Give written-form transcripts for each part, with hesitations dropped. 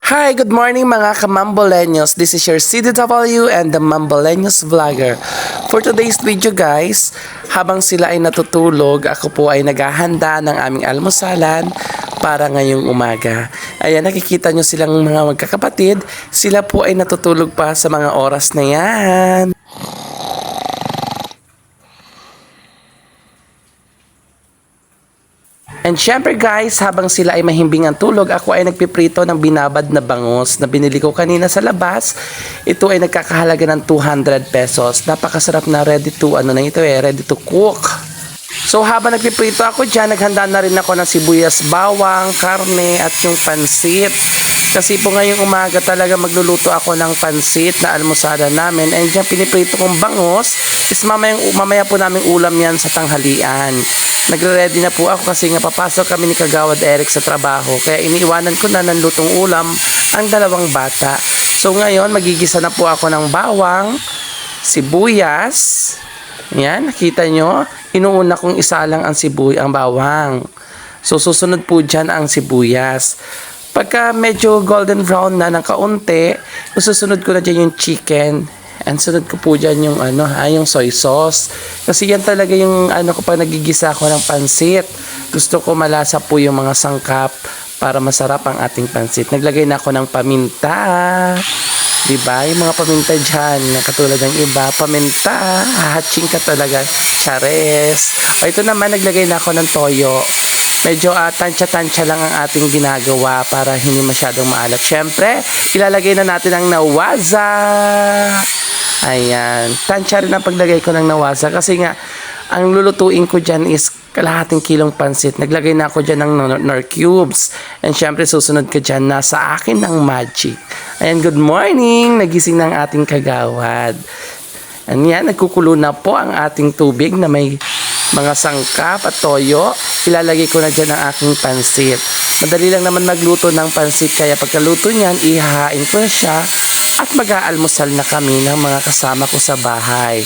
Hi, good morning mga kamambolenyos. This is your CDW and the Mambolenyos Vlogger. For today's video guys, habang sila ay natutulog, ako po ay naghahanda ng aming almusalan para ngayong umaga. Ayan, nakikita nyo silang mga magkakapatid. Sila po ay natutulog pa sa mga oras na yan. And syempre guys, habang sila ay mahimbing ang tulog, ako ay nagpiprito ng binabad na bangus na binili ko kanina sa labas. Ito ay nagkakahalaga ng 200 pesos. Napakasarap na ready to cook. So habang nagpiprito ako dyan, naghanda na rin ako ng sibuyas, bawang, karne at yung pansit. Kasi po ngayong umaga talaga magluluto ako ng pansit na almusada namin. And dyan piniprito kong bangus. Is mamaya po namin ulam yan sa tanghalian. Nagre-ready na po ako kasi nga papasok kami ni Kagawad Eric sa trabaho. Kaya iniiwanan ko na ng lutong ulam ang dalawang bata. So ngayon magigisa na po ako ng bawang, sibuyas. Yan, nakita nyo? Inuuna kong isa lang ang bawang. So susunod po dyan ang sibuyas. Pagka medyo golden brown na ng kaunti, susunod ko na dyan yung chicken. And sunod ko po dyan yung yung soy sauce. Kasi yan talaga yung kapag nagigisa ako ng pansit. Gusto ko malasa po yung mga sangkap para masarap ang ating pansit. Naglagay na ako ng paminta. Diba? Yung mga paminta dyan, katulad ng iba, paminta, hahatching ka talaga. Chares. O ito naman, naglagay na ako ng toyo. Medyo tansya-tansya lang ang ating ginagawa para hindi masyadong maalat. Siyempre, ilalagay na natin ang nawaza. Ayan. Tansya rin ang paglagay ko ng nawaza kasi nga, ang lulutuin ko dyan is kalahating kilong pansit. Naglagay na ako dyan ng nor cubes. And syempre, susunod ka dyan na sa akin ng magic. Ayan, good morning! Nagising ng ating kagawad. Ayan, nagkukulo na po ang ating tubig na may mga sangkap at toyo. Ilalagay ko na dyan ang aking pansit. Madali lang naman magluto ng pansit, kaya pagkaluto niyan, ihahain ko na siya at mag-aalmusal na kami ng mga kasama ko sa bahay.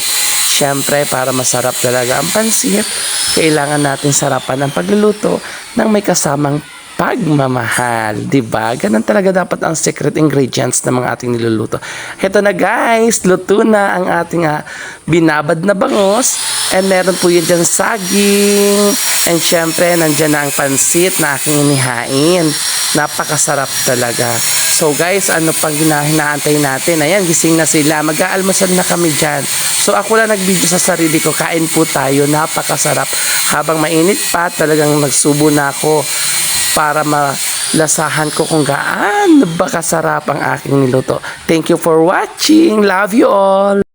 Siyempre, para masarap talaga ang pansit, kailangan natin sarapan ang pagluluto ng may kasamang pagmamahal, diba? Ganun talaga dapat ang secret ingredients ng mga ating niluluto. Heto na guys, luto na ang ating binabad na bangus. And meron po yun dyan saging. And syempre, nandyan na ang pansit na aking inihain. Napakasarap talaga. So guys, ano pang hinaantay natin? Ayan, gising na sila. Mag-aalmusal na kami dyan. So ako lang nag-video sa sarili ko. Kain po tayo. Napakasarap. Habang mainit pa, talagang nagsubo na ako para malasahan ko kung gaano ba kasarap ang aking niluto. Thank you for watching. Love you all.